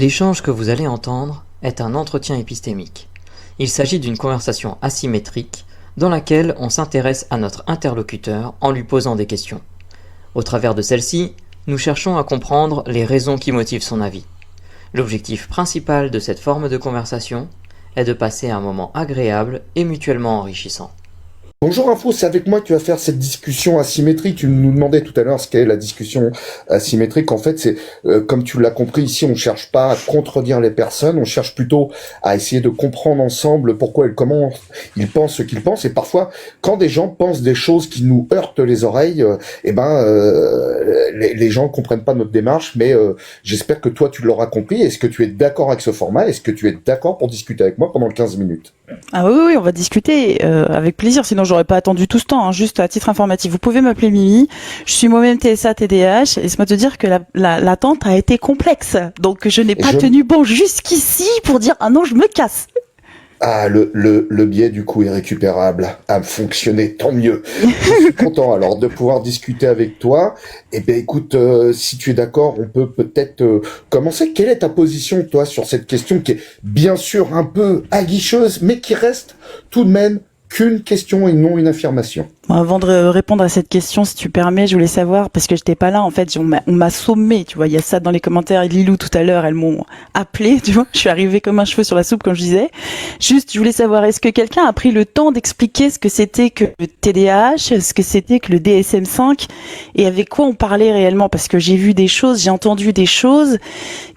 L'échange que vous allez entendre est un entretien épistémique. Il s'agit d'une conversation asymétrique dans laquelle on s'intéresse à notre interlocuteur en lui posant des questions. Au travers de celle-ci, nous cherchons à comprendre les raisons qui motivent son avis. L'objectif principal de cette forme de conversation est de passer un moment agréable et mutuellement enrichissant. Bonjour Info, c'est avec moi que tu vas faire cette discussion asymétrique. Tu nous demandais tout à l'heure ce qu'est la discussion asymétrique. En fait, c'est comme tu l'as compris ici, on cherche pas à contredire les personnes, on cherche plutôt à essayer de comprendre ensemble pourquoi et comment ils pensent ce qu'ils pensent. Et parfois, quand des gens pensent des choses qui nous heurtent les oreilles, les gens comprennent pas notre démarche. Mais j'espère que toi, tu l'auras compris. Est-ce que tu es d'accord avec ce format? Est-ce que tu es d'accord pour discuter avec moi pendant 15 minutes? Ah oui, on va discuter avec plaisir, sinon j'aurais pas attendu tout ce temps, hein, juste à titre informatif. Vous pouvez m'appeler Mimi, je suis moi-même TSA, TDAH, et laisse-moi te dire que l'attente a été complexe, donc je n'ai pas tenu bon jusqu'ici pour dire « Ah non, je me casse ». Ah, le biais, du coup, est récupérable, a fonctionné, tant mieux. Je suis content, alors, de pouvoir discuter avec toi. Eh bien, écoute, si tu es d'accord, on peut peut-être commencer. Quelle est ta position, toi, sur cette question qui est, bien sûr, un peu aguicheuse, mais qui reste tout de même qu'une question et non une affirmation? Avant de répondre à cette question, si tu permets, je voulais savoir, parce que j'étais pas là, en fait, on m'a sommé, tu vois, il y a ça dans les commentaires, Lilou tout à l'heure, elles m'ont appelé, tu vois, je suis arrivée comme un cheveu sur la soupe, comme je disais. Juste, je voulais savoir, est-ce que quelqu'un a pris le temps d'expliquer ce que c'était que le TDAH, ce que c'était que le DSM-5, et avec quoi on parlait réellement? Parce que j'ai vu des choses, j'ai entendu des choses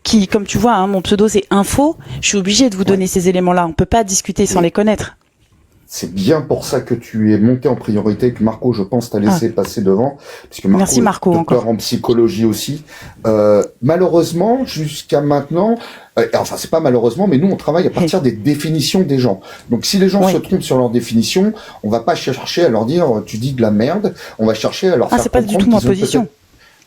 qui, comme tu vois, hein, mon pseudo c'est Info, je suis obligée de vous donner ces éléments-là, on peut pas discuter sans les connaître. C'est bien pour ça que tu es monté en priorité, que Marco, je pense, t'a laissé passer devant, puisque Marco, merci Marco, est docteur encore en psychologie aussi. Malheureusement, jusqu'à maintenant, enfin c'est pas malheureusement, mais nous on travaille à partir des définitions des gens. Donc si les gens se trompent sur leur définition, on va pas chercher à leur dire tu dis de la merde, on va chercher à leur faire c'est pas du tout ma position.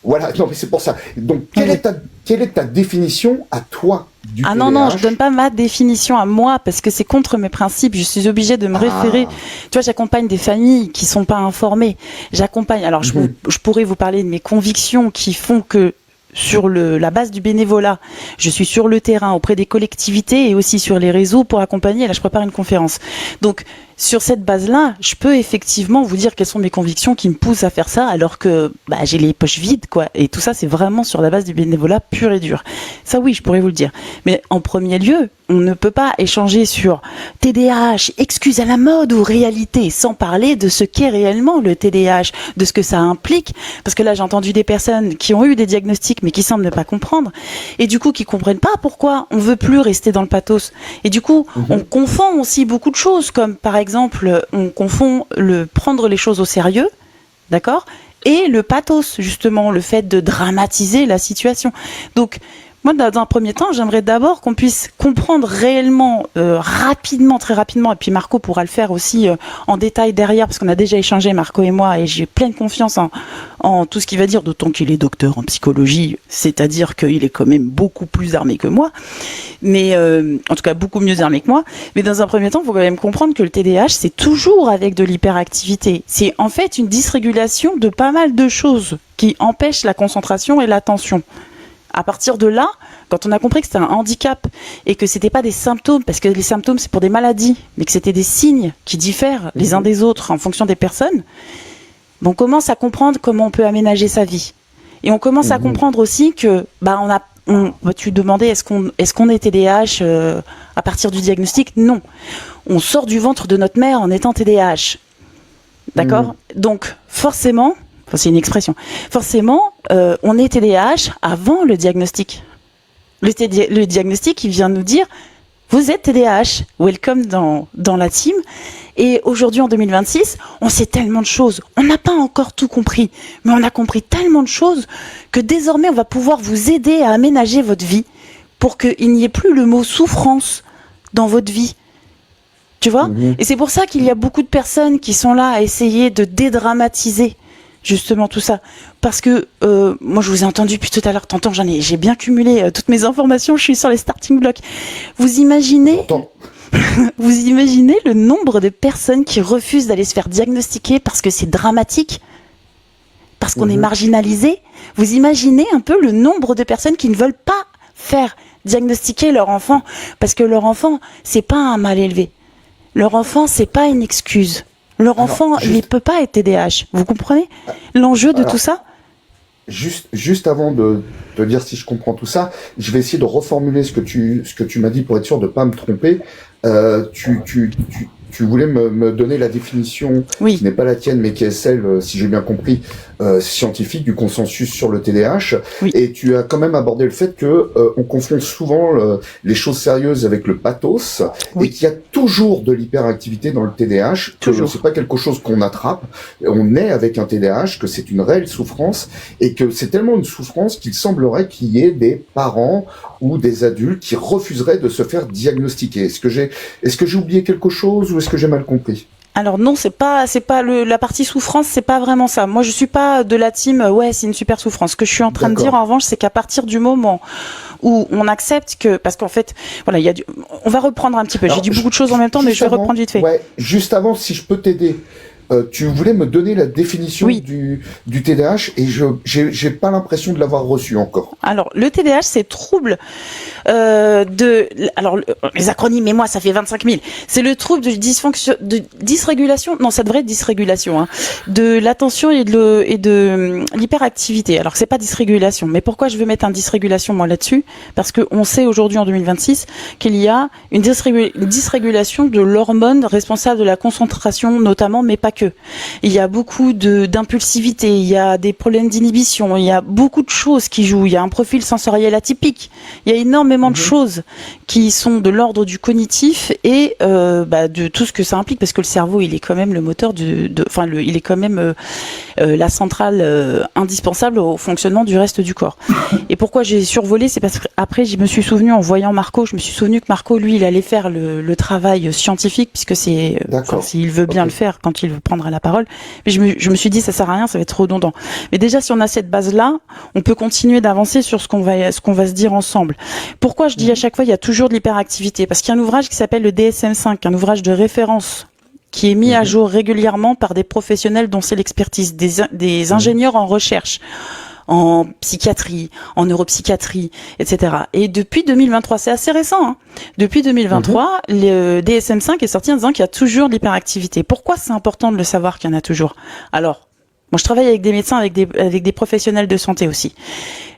Voilà, non mais c'est pour ça. Donc quelle est ta définition à toi du TDAH? Non, je donne pas ma définition à moi parce que c'est contre mes principes. Je suis obligée de me référer. Tu vois, j'accompagne des familles qui sont pas informées. J'accompagne. Alors, je pourrais vous parler de mes convictions qui font que sur la base du bénévolat, je suis sur le terrain auprès des collectivités et aussi sur les réseaux pour accompagner. Là, je prépare une conférence. Donc, sur cette base-là, je peux effectivement vous dire quelles sont mes convictions qui me poussent à faire ça, alors que j'ai les poches vides, quoi. Et tout ça, c'est vraiment sur la base du bénévolat pur et dur. Ça, oui, je pourrais vous le dire. Mais en premier lieu, on ne peut pas échanger sur TDAH, excuse à la mode ou réalité, sans parler de ce qu'est réellement le TDAH, de ce que ça implique. Parce que là, j'ai entendu des personnes qui ont eu des diagnostics, mais qui semblent ne pas comprendre. Et du coup, qui comprennent pas pourquoi on veut plus rester dans le pathos. Et du coup, on confond aussi beaucoup de choses, comme par exemple, on confond le prendre les choses au sérieux, d'accord, et le pathos, justement, le fait de dramatiser la situation. Donc, moi, dans un premier temps, j'aimerais d'abord qu'on puisse comprendre réellement, rapidement, très rapidement, et puis Marco pourra le faire aussi en détail derrière, parce qu'on a déjà échangé, Marco et moi, et j'ai pleine confiance en tout ce qu'il va dire, d'autant qu'il est docteur en psychologie, c'est-à-dire qu'il est quand même beaucoup plus armé que moi, mais en tout cas beaucoup mieux armé que moi. Mais dans un premier temps, il faut quand même comprendre que le TDAH, c'est toujours avec de l'hyperactivité. C'est en fait une dysrégulation de pas mal de choses qui empêchent la concentration et l'attention. À partir de là, quand on a compris que c'était un handicap et que c'était pas des symptômes, parce que les symptômes c'est pour des maladies, mais que c'était des signes qui diffèrent les uns des autres en fonction des personnes, on commence à comprendre comment on peut aménager sa vie. Et on commence à comprendre aussi que, tu demandais est-ce qu'on est TDAH à partir du diagnostic? Non. On sort du ventre de notre mère en étant TDAH. D'accord? Donc, forcément, c'est une expression. Forcément, on est TDAH avant le diagnostic. Le diagnostic, il vient nous dire, vous êtes TDAH, welcome dans la team. Et aujourd'hui, en 2026, on sait tellement de choses. On n'a pas encore tout compris, mais on a compris tellement de choses que désormais, on va pouvoir vous aider à aménager votre vie pour qu'il n'y ait plus le mot souffrance dans votre vie. Tu vois ? Et c'est pour ça qu'il y a beaucoup de personnes qui sont là à essayer de dédramatiser justement tout ça, parce que moi je vous ai entendu depuis tout à l'heure, t'entends, j'ai bien cumulé toutes mes informations, je suis sur les starting blocks. Vous imaginez le nombre de personnes qui refusent d'aller se faire diagnostiquer parce que c'est dramatique, parce qu'on est marginalisé. Vous imaginez un peu le nombre de personnes qui ne veulent pas faire diagnostiquer leur enfant, parce que leur enfant, c'est pas un mal élevé. Leur enfant, c'est pas une excuse. Leur enfant, il peut pas être TDAH. Vous comprenez l'enjeu de tout ça? Juste avant de dire si je comprends tout ça, je vais essayer de reformuler ce que tu m'as dit pour être sûr de pas me tromper. Tu voulais me donner la définition qui n'est pas la tienne, mais qui est celle, si j'ai bien compris, scientifique du consensus sur le TDAH. Oui. Et tu as quand même abordé le fait que on confond souvent les choses sérieuses avec le pathos, et qu'il y a toujours de l'hyperactivité dans le TDAH. Que c'est pas quelque chose qu'on attrape. On naît avec un TDAH, que c'est une réelle souffrance, et que c'est tellement une souffrance qu'il semblerait qu'il y ait des parents ou des adultes qui refuseraient de se faire diagnostiquer. Est-ce que j'ai oublié quelque chose ou est-ce que j'ai mal compris? Alors non, c'est pas la partie souffrance, c'est pas vraiment ça. Moi, je suis pas de la team c'est une super souffrance. Ce que je suis en train de dire en revanche, c'est qu'à partir du moment où on accepte que, parce qu'en fait, voilà, on va reprendre un petit peu. Alors, j'ai dit beaucoup de choses en même temps, mais je vais reprendre vite fait. Ouais, juste avant, si je peux t'aider. Tu voulais me donner la définition du TDAH et j'ai pas l'impression de l'avoir reçu encore. Alors, le TDAH, c'est trouble alors les acronymes, mais moi ça fait 25 000. C'est le trouble de dysrégulation. Non, ça devrait être dysrégulation, hein, de l'attention et de l'hyperactivité. Alors que c'est pas dysrégulation. Mais pourquoi je veux mettre un dysrégulation moi là-dessus? Parce que on sait aujourd'hui en 2026 qu'il y a une dysrégulation de l'hormone responsable de la concentration notamment, mais pas que. Il y a beaucoup d'impulsivité, il y a des problèmes d'inhibition, il y a beaucoup de choses qui jouent. Il y a un profil sensoriel atypique. Il y a énormément de choses qui sont de l'ordre du cognitif et de tout ce que ça implique, parce que le cerveau, il est quand même le moteur il est quand même la centrale indispensable au fonctionnement du reste du corps. Et pourquoi j'ai survolé, c'est parce qu'après, je me suis souvenu en voyant Marco, je me suis souvenu que Marco, lui, il allait faire le travail scientifique, puisque c'est s'il veut bien le faire quand il prendra la parole. Mais je me suis dit, ça sert à rien, ça va être redondant. Mais déjà, si on a cette base-là, on peut continuer d'avancer sur ce qu'on va se dire ensemble. Pourquoi je dis à chaque fois il y a toujours de l'hyperactivité? Parce qu'il y a un ouvrage qui s'appelle le DSM-5, un ouvrage de référence qui est mis à jour régulièrement par des professionnels dont c'est l'expertise, des ingénieurs en recherche, en psychiatrie, en neuropsychiatrie, etc. Et depuis 2023, c'est assez récent, hein. Depuis 2023, le DSM-5 est sorti en disant qu'il y a toujours de l'hyperactivité. Pourquoi c'est important de le savoir qu'il y en a toujours? Alors, moi je travaille avec des médecins, avec des professionnels de santé aussi.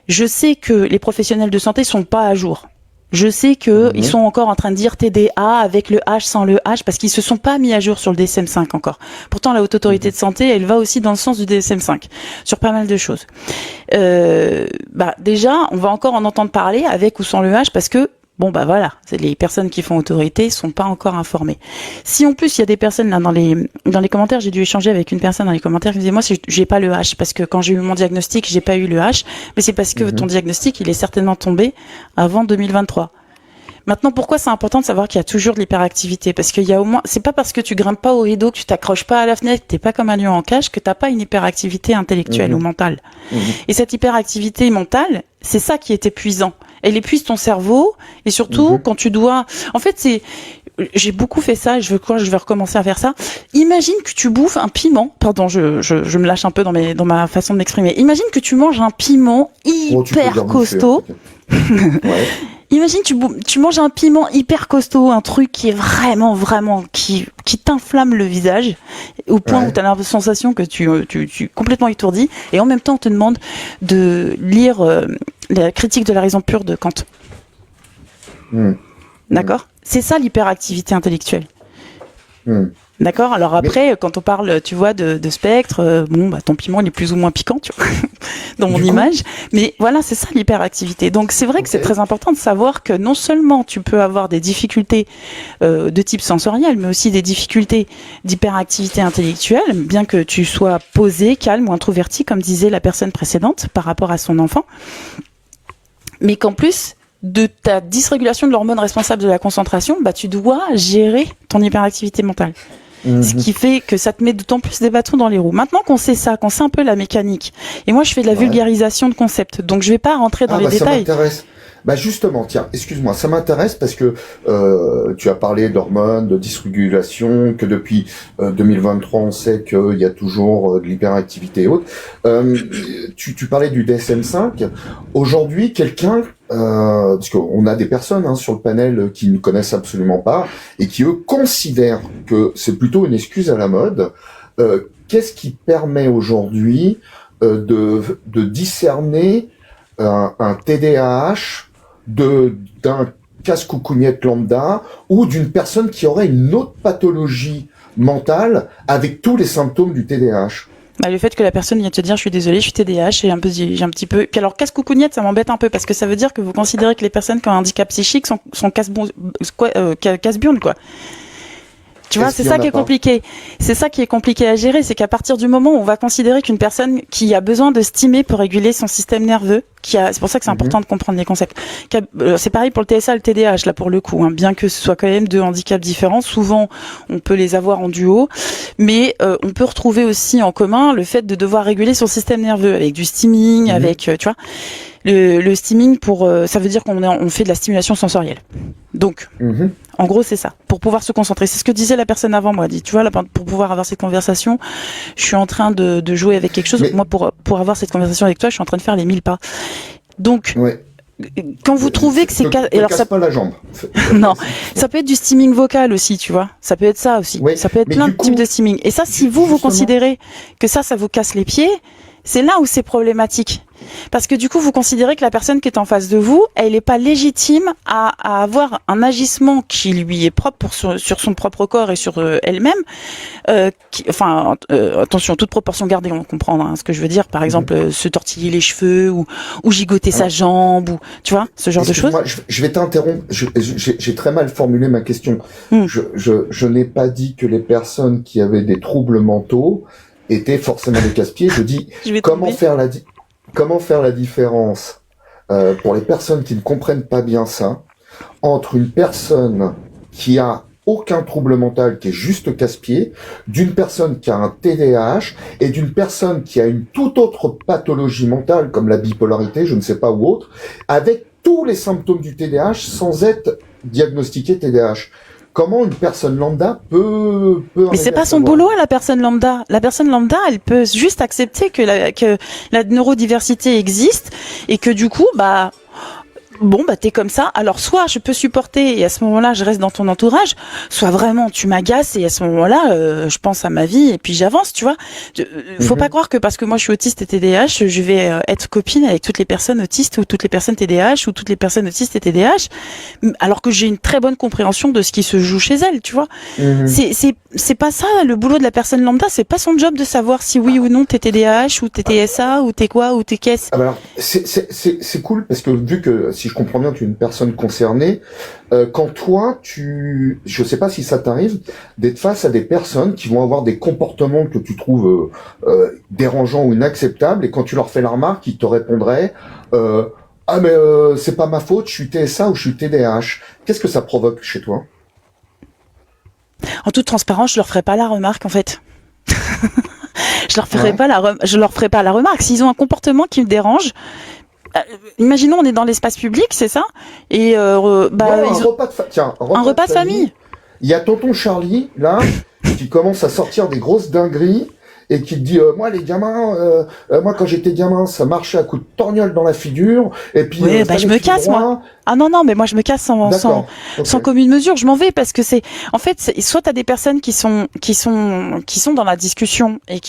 Je sais que les professionnels de santé sont pas à jour. Je sais que ils sont encore en train de dire TDA avec le H sans le H parce qu'ils se sont pas mis à jour sur le DSM-5 encore. Pourtant, la Haute Autorité de Santé, elle va aussi dans le sens du DSM-5 sur pas mal de choses. Déjà, on va encore en entendre parler avec ou sans le H parce que les personnes qui font autorité sont pas encore informées. Si en plus il y a des personnes là dans les commentaires, j'ai dû échanger avec une personne dans les commentaires qui me disait moi j'ai pas le H parce que quand j'ai eu mon diagnostic, j'ai pas eu le H, mais c'est parce que ton diagnostic, il est certainement tombé avant 2023. Maintenant, pourquoi c'est important de savoir qu'il y a toujours de l'hyperactivité? Parce qu'il y a au moins, c'est pas parce que tu grimpes pas au rideau, que tu t'accroches pas à la fenêtre, que t'es pas comme un lion en cage, que t'as pas une hyperactivité intellectuelle ou mentale. Et cette hyperactivité mentale, c'est ça qui est épuisant. Elle épuise ton cerveau, et surtout quand tu dois, en fait j'ai beaucoup fait ça et je vais recommencer à faire ça. Imagine que tu bouffes un piment. Pardon, je me lâche un peu dans ma façon de m'exprimer. Imagine que tu manges un piment hyper costaud. Imagine tu manges un piment hyper costaud, un truc qui est vraiment qui t'inflamme le visage au point où tu as la sensation que tu es complètement étourdi, et en même temps on te demande de lire la critique de la raison pure de Kant. D'accord? C'est ça l'hyperactivité intellectuelle. D'accord. Alors après, quand on parle, tu vois, de spectre, ton piment il est plus ou moins piquant, tu vois, dans mon image. Mais voilà, c'est ça l'hyperactivité. Donc c'est vrai que c'est très important de savoir que non seulement tu peux avoir des difficultés de type sensoriel, mais aussi des difficultés d'hyperactivité intellectuelle, bien que tu sois posé, calme ou introverti, comme disait la personne précédente par rapport à son enfant. Mais qu'en plus de ta dysrégulation de l'hormone responsable de la concentration, tu dois gérer ton hyperactivité mentale. Ce qui fait que ça te met d'autant plus des bâtons dans les roues. Maintenant qu'on sait ça, qu'on sait un peu la mécanique, et moi je fais de la vulgarisation de concepts, donc je vais pas rentrer dans les détails. Bah justement, tiens, excuse-moi, ça m'intéresse parce que tu as parlé d'hormones, de dysrégulation, que depuis 2023 on sait qu'il y a toujours de l'hyperactivité et autres. Tu parlais du DSM-5. Aujourd'hui, quelqu'un, parce qu'on a des personnes sur le panel qui ne connaissent absolument pas et qui eux considèrent que c'est plutôt une excuse à la mode. Qu'est-ce qui permet aujourd'hui de discerner un TDAH d'un casse-coucougnette lambda ou d'une personne qui aurait une autre pathologie mentale avec tous les symptômes du TDAH? Bah, le fait que la personne vient te dire je suis désolée, je suis TDAH et j'ai un petit peu. Puis alors casse-coucougnette, ça m'embête un peu parce que ça veut dire que vous considérez que les personnes qui ont un handicap psychique sont casse-burnes quoi. Tu vois, c'est ça qui est compliqué. C'est ça qui est compliqué à gérer, c'est qu'à partir du moment où on va considérer qu'une personne qui a besoin de stimuler pour réguler son système nerveux, c'est pour ça que c'est important de comprendre les concepts. C'est pareil pour le TSA et le TDAH, là pour le coup, bien que ce soit quand même deux handicaps différents. Souvent, on peut les avoir en duo, mais on peut retrouver aussi en commun le fait de devoir réguler son système nerveux avec du stimming, avec, tu vois. Le stimming ça veut dire qu'on fait de la stimulation sensorielle. Donc, en gros, c'est ça. Pour pouvoir se concentrer. C'est ce que disait la personne avant moi. Elle dit, tu vois, là, pour pouvoir avoir cette conversation, je suis en train de jouer avec quelque chose. Mais... Moi, pour avoir cette conversation avec toi, je suis en train de faire les 1000 pas. Donc, quand vous trouvez que c'est... Alors, ça pas la jambe. Non, ça peut être du stimming vocal aussi, tu vois. Ça peut être ça aussi. Oui, ça peut être plein de types de stimming. Et ça, si vous considérez que ça vous casse les pieds, c'est là où c'est problématique. Parce que du coup, vous considérez que la personne qui est en face de vous, elle n'est pas légitime à avoir un agissement qui lui est propre sur son propre corps et sur elle-même. Attention, toute proportion gardée, on comprend ce que je veux dire. Par exemple, se tortiller les cheveux ou gigoter sa jambe, ou tu vois, ce genre de choses. Je vais t'interrompre. J'ai très mal formulé ma question. Je n'ai pas dit que les personnes qui avaient des troubles mentaux étaient forcément des casse-pieds. Je dis comment faire la différence pour les personnes qui ne comprennent pas bien ça entre une personne qui a aucun trouble mental, qui est juste casse-pied, d'une personne qui a un TDAH et d'une personne qui a une toute autre pathologie mentale comme la bipolarité, je ne sais pas, ou autre, avec tous les symptômes du TDAH sans être diagnostiqué TDAH. Comment une personne lambda peut Mais c'est pas son boulot, la personne lambda. La personne lambda, elle peut juste accepter que la neurodiversité existe et que du coup, t'es comme ça. Alors, soit je peux supporter et à ce moment-là, je reste dans ton entourage, soit vraiment tu m'agaces et à ce moment-là, je pense à ma vie et puis j'avance, tu vois. Faut pas croire que parce que moi je suis autiste et TDAH, je vais être copine avec toutes les personnes autistes ou toutes les personnes TDAH ou toutes les personnes autistes et TDAH, alors que j'ai une très bonne compréhension de ce qui se joue chez elles, tu vois. C'est pas ça, le boulot de la personne lambda, c'est pas son job de savoir si oui ou non t'es TDAH ou t'es TSA ou t'es quoi ou t'es qu'est-ce. Alors, c'est cool parce que vu que si je comprends bien, tu es une personne concernée. Quand toi, je sais pas si ça t'arrive d'être face à des personnes qui vont avoir des comportements que tu trouves dérangeants ou inacceptables, et quand tu leur fais la remarque, ils te répondraient c'est pas ma faute, je suis TSA ou je suis TDAH. Qu'est-ce que ça provoque chez toi? En toute transparence, je leur ferai pas la remarque en fait. Je leur ferai pas la remarque s'ils ont un comportement qui me dérange. Imaginons, on est dans l'espace public, c'est ça, et un repas de famille. Il y a tonton Charlie là qui commence à sortir des grosses dingueries et qui te dit moi les gamins, moi quand j'étais gamin ça marchait à coups de torgnole dans la figure et puis je me casse moi. Ah non, mais moi je me casse sans commune mesure, je m'en vais parce que soit t'as des personnes qui sont dans la discussion et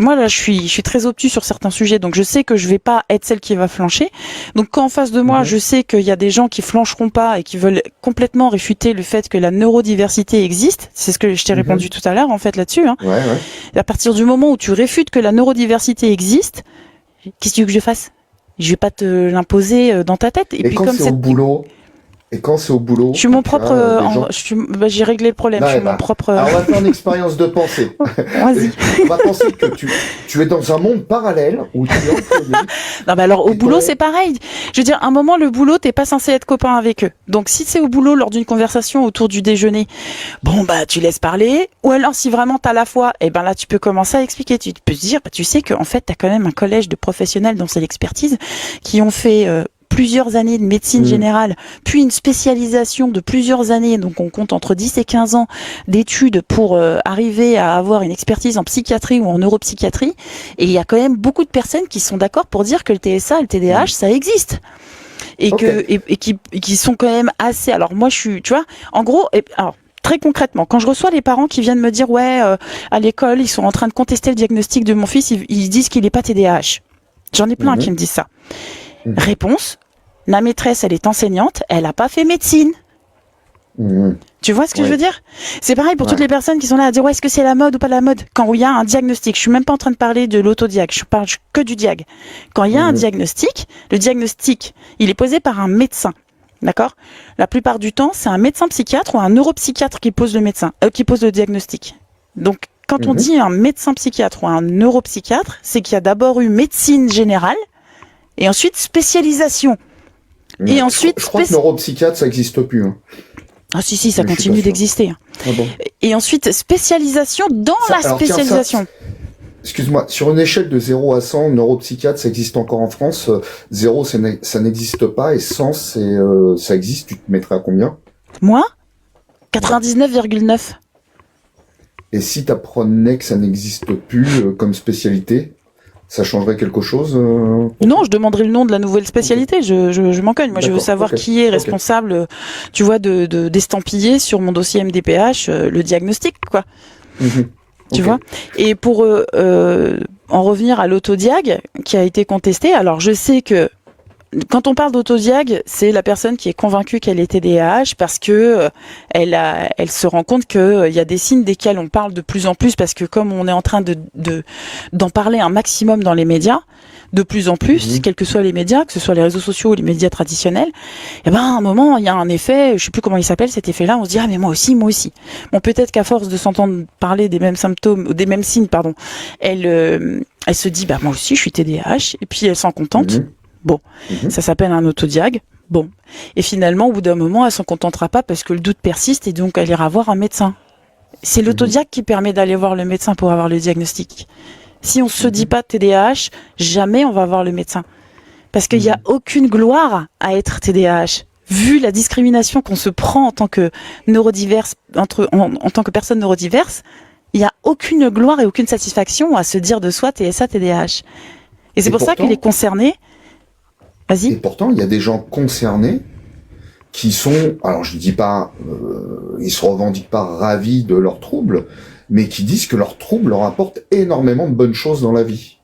moi là je suis très obtus sur certains sujets, donc je sais que je vais pas être celle qui va flancher. Donc quand en face de moi, je sais qu'il y a des gens qui flancheront pas et qui veulent complètement réfuter le fait que la neurodiversité existe, c'est ce que je t'ai répondu tout à l'heure en fait là-dessus. À partir du moment où tu réfutes que la neurodiversité existe, qu'est-ce que tu veux que je fasse? Je vais pas te l'imposer dans ta tête. Et puis quand c'est au boulot, je suis mon propre. J'ai réglé le problème. Je suis mon propre. Alors on va faire une expérience de pensée. Vas-y. On va penser que tu es dans un monde parallèle où tu es employé. Non, mais alors au boulot c'est pareil. Je veux dire, à un moment le boulot t'es pas censé être copain avec eux. Donc si c'est au boulot lors d'une conversation autour du déjeuner, tu laisses parler. Ou alors si vraiment t'as la foi, là tu peux commencer à expliquer. Tu peux te dire, tu sais que en fait t'as quand même un collège de professionnels dans cette expertise qui ont fait plusieurs années de médecine générale, puis une spécialisation de plusieurs années, donc on compte entre 10 et 15 ans d'études pour arriver à avoir une expertise en psychiatrie ou en neuropsychiatrie. Et il y a quand même beaucoup de personnes qui sont d'accord pour dire que le TSA, le TDAH, ça existe. Et qui sont quand même assez. Alors moi, tu vois, en gros, alors très concrètement, quand je reçois les parents qui viennent me dire à l'école, ils sont en train de contester le diagnostic de mon fils, ils disent qu'il n'est pas TDAH. J'en ai plein qui me disent ça. Réponse, ma maîtresse, elle est enseignante, elle n'a pas fait médecine. Tu vois ce que je veux dire? C'est pareil pour toutes les personnes qui sont là à dire est-ce que c'est la mode ou pas la mode? Quand il y a un diagnostic, je suis même pas en train de parler de l'autodiag, je parle que du diag. Quand il y a un diagnostic, le diagnostic, il est posé par un médecin. D'accord? La plupart du temps, c'est un médecin psychiatre ou un neuropsychiatre qui pose le diagnostic. Donc, quand on dit un médecin psychiatre ou un neuropsychiatre, c'est qu'il y a d'abord eu médecine générale et ensuite spécialisation. Et ensuite, je crois que neuropsychiatre, ça n'existe plus. Hein. Ah si, ça continue d'exister. Ah bon. Et ensuite, spécialisation dans la spécialisation. Excuse-moi, sur une échelle de 0 à 100, neuropsychiatre, ça existe encore en France. 0, ça n'existe pas. Et 100, ça existe. Tu te mettrais à combien? Moi 99,9. Et si tu apprenais que ça n'existe plus comme spécialité, ça changerait quelque chose Non, je demanderai le nom de la nouvelle spécialité. Je m'en cogne. Moi, je veux savoir qui est responsable, tu vois, d'estampiller sur mon dossier MDPH le diagnostic, quoi. Tu vois. Et pour en revenir à l'autodiag qui a été contesté, alors je sais que quand on parle d'autodiag, c'est la personne qui est convaincue qu'elle est TDAH parce que elle se rend compte que il y a des signes desquels on parle de plus en plus parce que comme on est en train d'en parler un maximum dans les médias, de plus en plus, quels que soient les médias, que ce soit les réseaux sociaux ou les médias traditionnels, et à un moment, il y a un effet, je sais plus comment il s'appelle cet effet-là, on se dit, ah, mais moi aussi. Bon, peut-être qu'à force de s'entendre parler des mêmes symptômes, des mêmes signes, pardon, elle se dit, moi aussi, je suis TDAH, et puis elle s'en contente. Bon, ça s'appelle un autodiag. Bon. Et finalement, au bout d'un moment, elle s'en contentera pas parce que le doute persiste et donc elle ira voir un médecin. C'est l'autodiag qui permet d'aller voir le médecin pour avoir le diagnostic. Si on se dit pas TDAH, jamais on va voir le médecin. Parce qu'il y a aucune gloire à être TDAH. Vu la discrimination qu'on se prend en tant que neurodiverse, en tant que personne neurodiverse, il y a aucune gloire et aucune satisfaction à se dire de soi TSA, TDAH. Et c'est pour ça qu'il est concerné. Vas-y. Et pourtant, il y a des gens concernés qui sont, alors je dis pas, ils se revendiquent pas ravis de leurs troubles, mais qui disent que leurs troubles leur apportent énormément de bonnes choses dans la vie.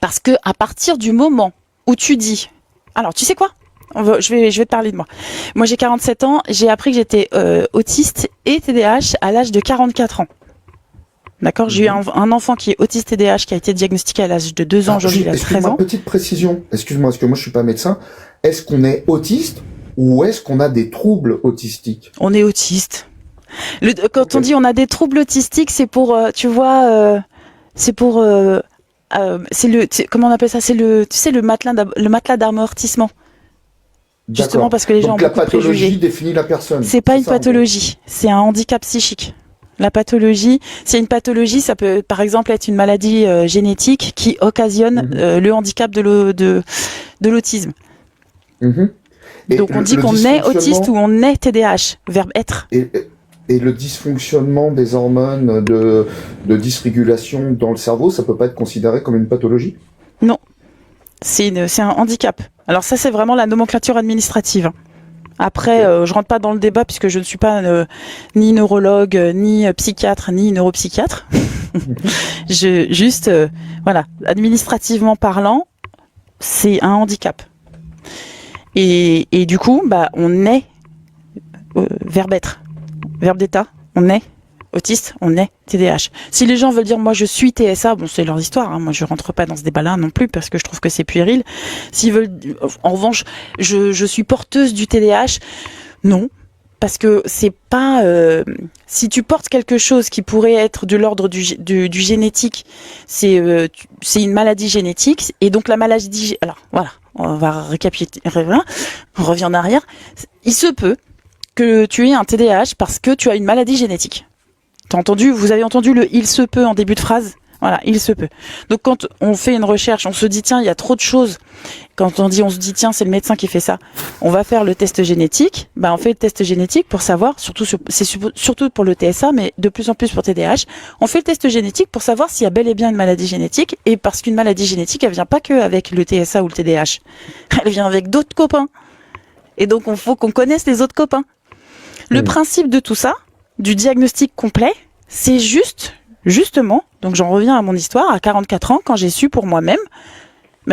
Parce que à partir du moment où tu dis, alors tu sais quoi, je vais te parler de moi. Moi j'ai 47 ans, j'ai appris que j'étais autiste et TDAH à l'âge de 44 ans. D'accord, j'ai eu un enfant qui est autiste TDAH qui a été diagnostiqué à l'âge de 2 ans, aujourd'hui il a 13 ans. Petite précision, excuse-moi, parce que moi je suis pas médecin. Est-ce qu'on est autiste ou est-ce qu'on a des troubles autistiques? On est autiste. Quand on dit on a des troubles autistiques, c'est pour, tu vois, comment on appelle ça? C'est le matelas d'amortissement. Justement parce que les gens ont beaucoup de préjugés. Donc la pathologie définit la personne. C'est pas une pathologie, c'est un handicap psychique. La pathologie, c'est une pathologie, ça peut par exemple être une maladie génétique qui occasionne le handicap de l'autisme. Donc on dit qu'on est autiste ou on est TDAH, verbe être. Et le dysfonctionnement des hormones de dysrégulation dans le cerveau, ça peut pas être considéré comme une pathologie? Non, c'est un handicap. Alors ça, c'est vraiment la nomenclature administrative. Après, je rentre pas dans le débat puisque je ne suis pas ni neurologue, ni psychiatre, ni neuropsychiatre. Voilà, administrativement parlant, c'est un handicap. Et du coup, on est verbe être, verbe d'état, on est autiste, on est TDAH. Si les gens veulent dire moi je suis TSA, bon c'est leur histoire, hein. Moi je rentre pas dans ce débat-là non plus parce que je trouve que c'est puéril. S'ils veulent, en revanche, je suis porteuse du TDAH, non, parce que c'est pas si tu portes quelque chose qui pourrait être de l'ordre du génétique, c'est une maladie génétique et donc la maladie, alors voilà, on va récapituler, on revient en arrière. Il se peut que tu aies un TDAH parce que tu as une maladie génétique. Vous avez entendu le « il se peut » en début de phrase? Voilà, il se peut. Donc quand on fait une recherche, on se dit tiens, il y a trop de choses. Quand on se dit tiens, c'est le médecin qui fait ça. On va faire le test génétique. On fait le test génétique pour savoir, surtout pour le TSA, mais de plus en plus pour TDAH. On fait le test génétique pour savoir s'il y a bel et bien une maladie génétique. Et parce qu'une maladie génétique, elle vient pas que avec le TSA ou le TDAH. Elle vient avec d'autres copains. Et donc il faut qu'on connaisse les autres copains. Le principe de tout ça, du diagnostic complet, c'est justement, donc j'en reviens à mon histoire, à 44 ans, quand j'ai su pour moi-même,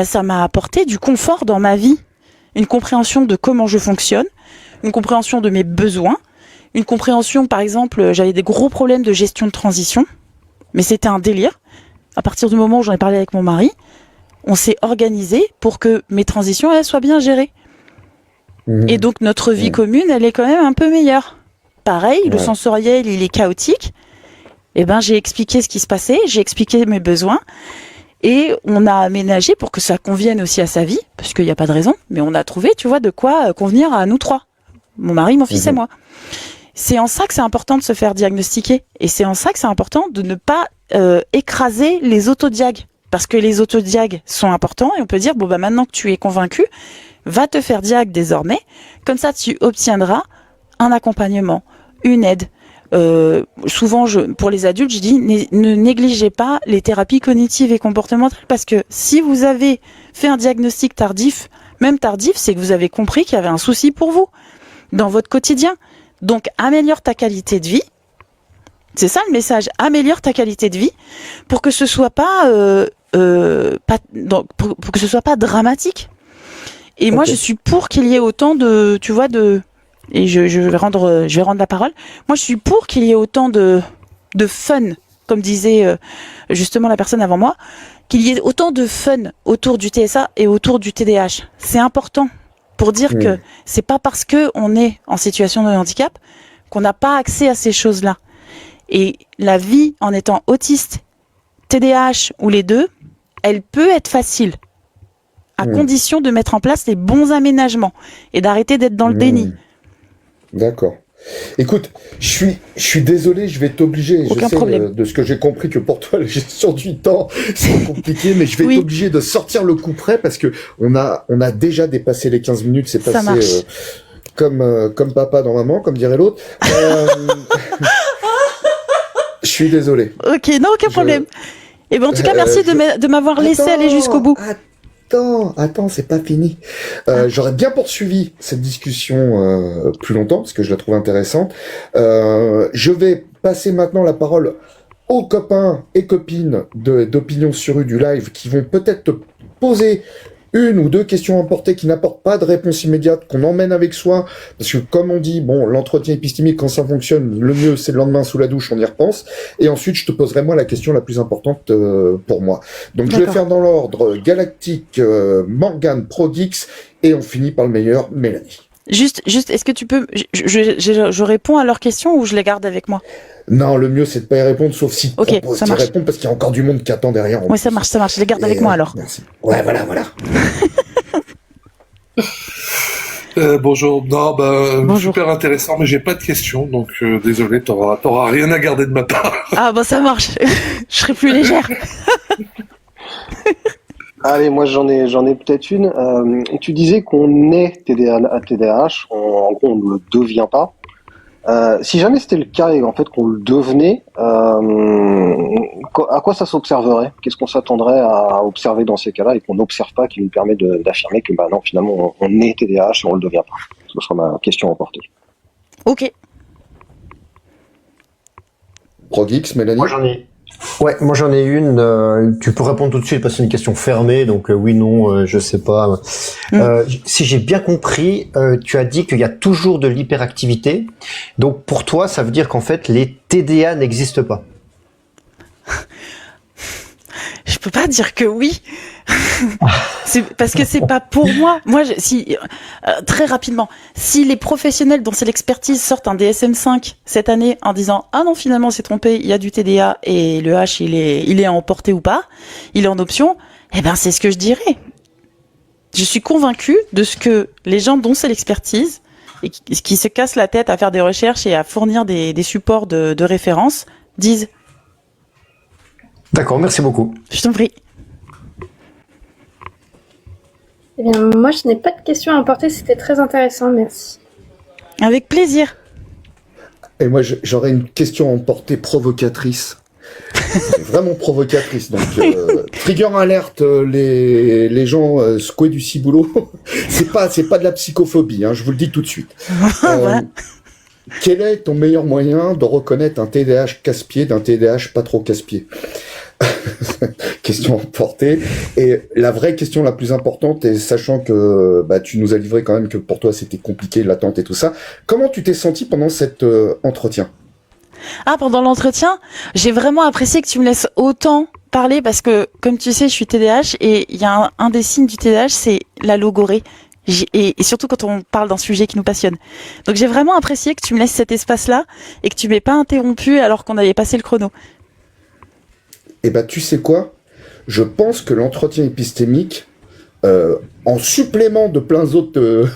ça m'a apporté du confort dans ma vie. Une compréhension de comment je fonctionne, une compréhension de mes besoins, une compréhension, par exemple, j'avais des gros problèmes de gestion de transition, mais c'était un délire. À partir du moment où j'en ai parlé avec mon mari, on s'est organisé pour que mes transitions, elles soient bien gérées. Et donc notre vie commune, elle est quand même un peu meilleure. Pareil, le sensoriel, il est chaotique. J'ai expliqué ce qui se passait, j'ai expliqué mes besoins et on a aménagé pour que ça convienne aussi à sa vie, parce qu'il n'y a pas de raison, mais on a trouvé, tu vois, de quoi convenir à nous trois. Mon mari, mon fils et moi. C'est en ça que c'est important de se faire diagnostiquer et c'est en ça que c'est important de ne pas écraser les autodiags, parce que les autodiags sont importants et on peut dire, maintenant que tu es convaincu, va te faire diag désormais, comme ça tu obtiendras un accompagnement, une aide. Souvent, pour les adultes, je dis ne négligez pas les thérapies cognitives et comportementales parce que si vous avez fait un diagnostic tardif, même tardif, c'est que vous avez compris qu'il y avait un souci pour vous dans votre quotidien. Donc, améliore ta qualité de vie. C'est ça le message. Améliore ta qualité de vie pour que ce soit pas, pour que ce soit pas dramatique. Et moi, je suis pour qu'il y ait autant de, tu vois, et je vais rendre la parole. Moi, je suis pour qu'il y ait autant de fun, comme disait justement la personne avant moi, qu'il y ait autant de fun autour du TSA et autour du TDAH. C'est important pour dire que c'est pas parce que on est en situation de handicap qu'on n'a pas accès à ces choses-là. Et la vie en étant autiste, TDAH ou les deux, elle peut être facile, à condition de mettre en place les bons aménagements et d'arrêter d'être dans le déni. D'accord. Écoute, je suis désolé, je vais t'obliger. Aucun problème. De ce que j'ai compris que pour toi la gestion du temps c'est compliqué, mais je vais t'obliger de sortir le coup près parce que on a déjà dépassé les 15 minutes, c'est passé comme papa dans maman, comme dirait l'autre. Je suis désolé. Ok, non, aucun problème. Et en tout cas, merci de m'avoir laissé aller jusqu'au bout. Attends, c'est pas fini. J'aurais bien poursuivi cette discussion plus longtemps parce que je la trouve intéressante. Je vais passer maintenant la parole aux copains et copines d'Opinion sur rue du live qui vont peut-être te poser une ou deux questions importées qui n'apportent pas de réponse immédiate, qu'on emmène avec soi, parce que comme on dit, l'entretien épistémique, quand ça fonctionne, le mieux c'est le lendemain sous la douche, on y repense, et ensuite je te poserai moi la question la plus importante pour moi. Donc je vais faire dans l'ordre Galactique, Morgane, Progix, et on finit par le meilleur, Mélanie. Juste, est-ce que tu peux, je réponds à leurs questions ou je les garde avec moi? Non, le mieux c'est de pas y répondre, sauf si tu proposes d'y répondre parce qu'il y a encore du monde qui attend derrière. Oui, ça marche, je les garde avec moi alors. Merci. Ouais, voilà. Bonjour. Non, Bonjour. Super intéressant, mais j'ai pas de questions, donc désolé, t'auras rien à garder de ma part. Ah ça marche. Je serai plus légère. Allez, moi j'en ai peut-être une. Tu disais qu'on est TDAH, en gros on ne le devient pas. Si jamais c'était le cas et en fait qu'on le devenait, à quoi ça s'observerait? Qu'est-ce qu'on s'attendrait à observer dans ces cas-là et qu'on n'observe pas, qui nous permet d'affirmer que non, finalement on est TDAH et on le devient pas? Ce sera ma question emportée. Ok. Progix, Mélanie. Moi j'en ai une. Tu peux répondre tout de suite parce que c'est une question fermée, donc oui, non, je sais pas. Si j'ai bien compris, tu as dit qu'il y a toujours de l'hyperactivité. Donc pour toi, ça veut dire qu'en fait les TDA n'existent pas. Je peux pas dire que oui. C'est parce que c'est pas pour moi. Moi, très rapidement, si les professionnels dont c'est l'expertise sortent un DSM-5 cette année en disant ah non finalement c'est trompé, il y a du TDA et le H il est en portée ou pas, il est en option, c'est ce que je dirais. Je suis convaincue de ce que les gens dont c'est l'expertise et qui se cassent la tête à faire des recherches et à fournir des supports de référence disent. D'accord, merci beaucoup. Je t'en prie. Eh bien, moi, je n'ai pas de questions à apporter, c'était très intéressant, merci. Avec plaisir. Et moi, j'aurais une question en portée provocatrice. Vraiment provocatrice. Donc, trigger alert, les gens secoués du ciboulot. c'est pas de la psychophobie, hein, je vous le dis tout de suite. Voilà. Quel est ton meilleur moyen de reconnaître un TDAH casse-pied d'un TDAH pas trop casse-pied? Question portée. Et la vraie question la plus importante, et sachant que tu nous as livré quand même que pour toi c'était compliqué, l'attente et tout ça, comment tu t'es senti pendant cet entretien? Ah, pendant l'entretien, j'ai vraiment apprécié que tu me laisses autant parler parce que, comme tu sais, je suis TDAH et il y a un des signes du TDAH, c'est la logorée. Et surtout quand on parle d'un sujet qui nous passionne. Donc j'ai vraiment apprécié que tu me laisses cet espace-là et que tu m'aies pas interrompu alors qu'on avait passé le chrono. Eh ben, tu sais quoi? Je pense que l'entretien épistémique, en supplément de plein d'autres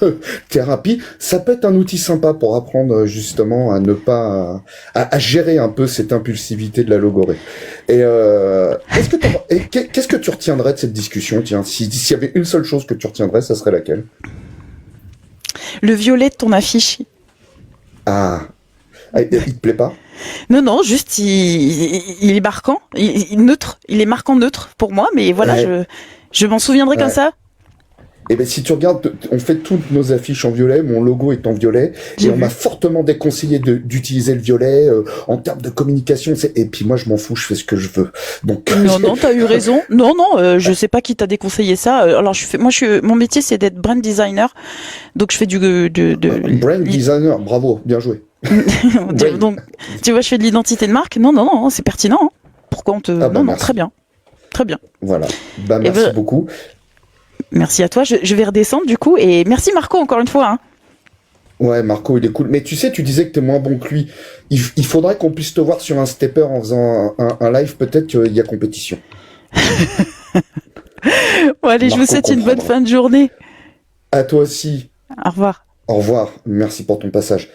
thérapies, ça peut être un outil sympa pour apprendre justement à ne pas à gérer un peu cette impulsivité de la logorée. Et qu'est-ce que tu retiendrais de cette discussion? Tiens, s'il y avait une seule chose que tu retiendrais, ça serait laquelle? Le violet de ton affiche. Ah, il te plaît pas? Non, juste il est marquant, il neutre, il est marquant neutre pour moi, mais voilà, Ouais. je m'en souviendrai comme ça. Eh ben, si tu regardes, on fait toutes nos affiches en violet, mon logo est en violet, et on m'a fortement déconseillé d'utiliser le violet en termes de communication. Et puis moi, je m'en fous, je fais ce que je veux. Donc Non, t'as eu raison. Non, je sais pas qui t'a déconseillé ça. Alors mon métier c'est d'être brand designer, donc je fais brand designer, bravo, bien joué. Donc tu vois, je fais de l'identité de marque. Non, c'est pertinent. Hein. Pourquoi on te non, merci. très bien. Voilà. Merci beaucoup. Merci à toi. Je vais redescendre du coup et merci Marco encore une fois. Hein. Ouais, Marco, il est cool. Mais tu sais, tu disais que t'es moins bon que lui. Il faudrait qu'on puisse te voir sur un stepper en faisant un live. Peut-être qu'il y a compétition. Bon, allez, je vous souhaite une bonne fin de journée. À toi aussi. Au revoir. Au revoir. Merci pour ton passage.